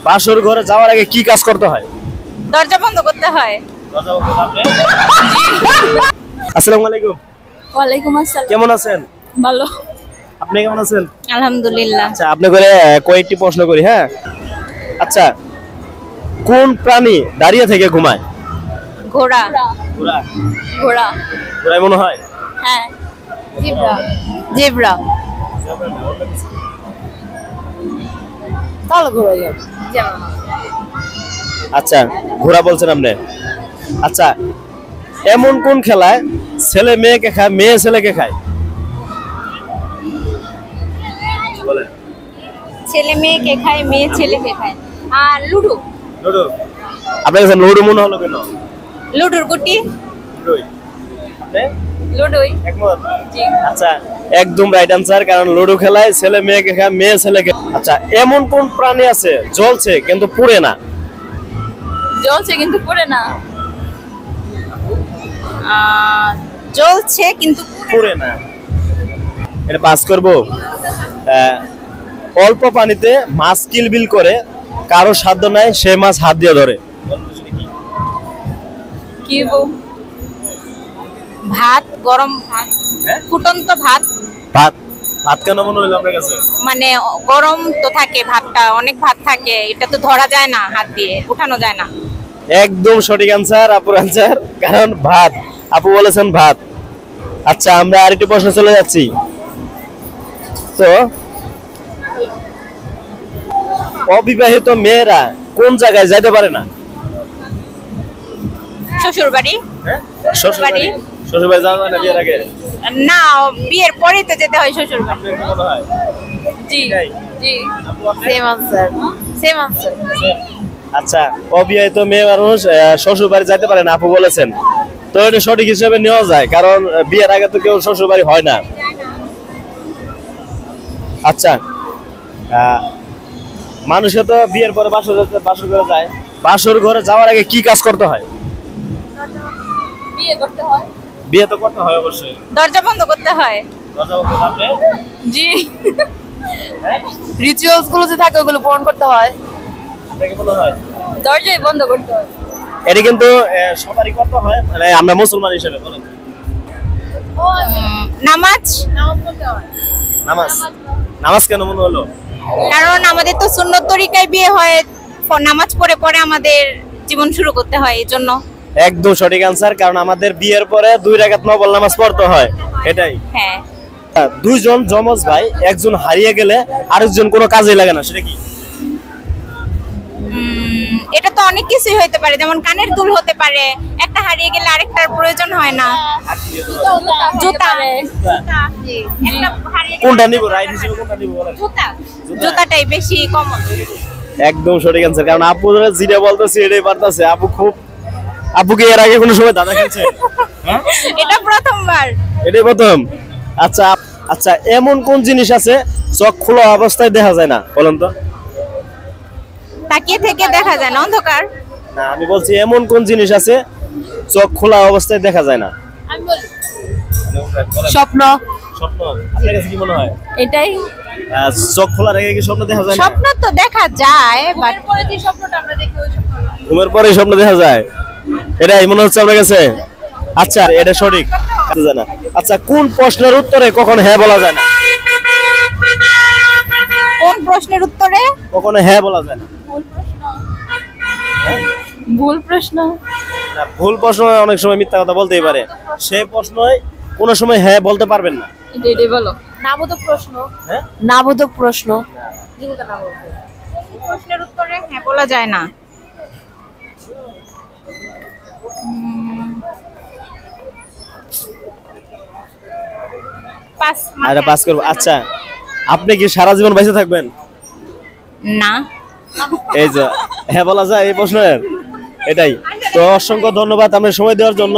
বাসর ঘরে যাওয়ার আগে কি কাজ করতে হয়? দরজা বন্ধ করতে হয়। দরজা বন্ধ করতে। আসসালামু আলাইকুম। ওয়ালাইকুম আসসালাম। কেমন আছেন? ভালো। আপনি কেমন আছেন? আলহামদুলিল্লাহ। আচ্ছা, আপনি করে কয়েকটি প্রশ্ন করি। হ্যাঁ, আচ্ছা, কোন প্রাণী দাঁড়িয়ে থেকে ঘুমায়? ঘোড়া। ঘোড়া। ঘোড়া। ঘোড়ায় মনে হয়? হ্যাঁ। জিব্রা। জিব্রা। তাহলে ঘোড়া যাবে। আচ্ছা, ঘোড়া বলছেন আপনি। আচ্ছা, এমন কোন খেলায় ছেলে মেয়েকে খায়, মেয়ে ছেলেকে খায়? বলেন। ছেলে মেয়েকে খায়, মেয়ে ছেলেকে খায়। আর লুডো। লুডো। আপনার কাছে লুডো মনে হলো কেন? লুডোর গুটি। লুডোই। আপনি? লুডোই। একমত? জি। আচ্ছা, একদম রাইট আনসার, কারণ লুডো খেলায় ছেলে মেয়েকে খায়, মেয়ে ছেলেকে। আচ্ছা, এমন কোন প্রাণী আছে জ্বলছে কিন্তু পুড়ে না? জ্বলছে কিন্তু পুড়ে না। জ্বলছে কিন্তু পুড়ে না। এটা পাস করব। অল্প পানিতে মাছ কিলবিল করে, কারো সাধ্য নাই সে মাছ হাত দিয়ে ধরে। কি ভাত, গরম ভাত। ফুটন্ত ভাত। ভাত। ভাত কেন মনে হলো আপনার কাছে? মানে গরম তো থাকে ভাতটা, অনেক ভাত থাকে, এটা তো ধরা যায় না, হাত দিয়ে উঠানো যায় না। একদম সঠিক আনসার, আপুর আনসার, কারণ ভাত। আপু বলেছেন ভাত। আচ্ছা, আমরা আরেকটি প্রশ্ন চলে যাচ্ছি। তো অবিবাহিত মেয়েরা কোন জায়গায় যাইতে পারে না? শ্বশুর বাড়ি। শ্বশুর বাড়ি। শ্বশুর বাড়ি যাওয়া যায় না বিয়ের আগে? না, বিয়ের পরেই তো যেতে হয় শ্বশুর বাড়ি। আপনার কি মনে হয়? জি জি। Same answer. Same answer. আচ্ছা, অবিবাহিত মেয়ে মানুষ শ্বশুর বাড়ি যাইতে পারে না, আপু বলেছেন। তো এটা সঠিক হিসেবে নেওয়া যায়, কারণ বিয়ের আগে তো কেউ শ্বশুর বাড়ি হয় না। আচ্ছা, মানুষে তো বিয়ের পরে বাসর ঘরে যায়। বাসর ঘরে যাওয়ার আগে কি কাজ করতে হয়? বিয়ে করতে হয়। বিয়ে তো করতে হয় অবশ্যই। দরজা বন্ধ করতে হয়। দরজা বন্ধ করতে। জি। রিচুয়ালস গুলো যে থাকে ওগুলো পূরণ করতে হয়। আপনাকে মনে হয়? দরজাই বন্ধ করতে হয়। এটা কিন্তু সবারই করতে হয়, মানে আমরা মুসলমান হিসেবে। বলেন। নামাজ। নামাজ পড়তে হয়। নামাজ। নামাজ কেন মনে হলো? কারণ আমাদের তো সুন্নত তরিকায় বিয়ে হয়, নামাজ পড়ে পরে আমাদের জীবন শুরু করতে হয়, এই জন্য। একদম সঠিক আনসার, কারণ আমাদের বিয়ের পরে 2 রাকাত নফল নামাজ পড়তে হয়, এটাই। হ্যাঁ। দুইজন যমজ ভাই, একজন হারিয়ে গেলে আরেকজন কোনো কাজে লাগে না, সেটা কি? এটা তো অনেক কিছুই হতে পারে, যেমন কানের দুল হতে পারে, একটা হারিয়ে গেলে আরেকটার প্রয়োজন হয় না। জুতা। একটা হারিয়ে গেলে কোনটা নিব? রাইট হিসেবে কোনটা নিব বলেন? জুতা। জুতাটাই বেশি কমন। একদম সঠিক আনসার, কারণ আপু যেটা বলতেছে এটাই পারতেছে। আপুকে এর আগে কোনো সময় দাদা খেলছে? হ্যাঁ, এটা প্রথমবার। এটাই প্রথম। আচ্ছা আচ্ছা, এমন কোন জিনিস আছে চোখ খোলা অবস্থায় দেখা যায় না? বলেন তো। তাকিয়ে থেকে দেখা যায় না, অন্ধকার। না, আমি বলছি এমন কোন জিনিস আছে চোখ খোলা অবস্থায় দেখা যায় না? স্বপ্ন। স্বপ্ন। আপনার কাছে কি মনে হয়? এটাই। চোখ খোলা রেখে কি স্বপ্ন দেখা যায় না? স্বপ্ন তো দেখা যায়, বাট পরে যে স্বপ্নটা আমরা দেখি ওই স্বপ্ন না। ঘুমের পরে স্বপ্ন দেখা যায়, এটাই মনে হচ্ছে আপনার কাছে? আচ্ছা, এটা সঠিক জানা। আচ্ছা, কোন প্রশ্নের উত্তরে কখনো হ্যাঁ বলা যায় না? কোন প্রশ্নের উত্তরে কখনো হ্যাঁ বলা যায় না? ভুল প্রশ্ন। না, ভুল প্রশ্ন অনেক সময় মিথ্যা কথা বলতেই পারে, সেই প্রশ্নই কোনো সময় হ্যাঁ বলতে পারবেন না। এটাই বলো। নাবোধক প্রশ্ন। হ্যাঁ, নাবোধক প্রশ্ন। প্রশ্নের উত্তরে হ্যাঁ বলা যায় না। পাস। আরে পাস করব। আচ্ছা, আপনি কি সারা জীবন বেঁচে থাকবেন? না। এই যে হ্যাঁ বলা যায় এই প্রশ্নের, এটাই। তো অসংখ্য ধন্যবাদ আপনার সময় দেওয়ার জন্য।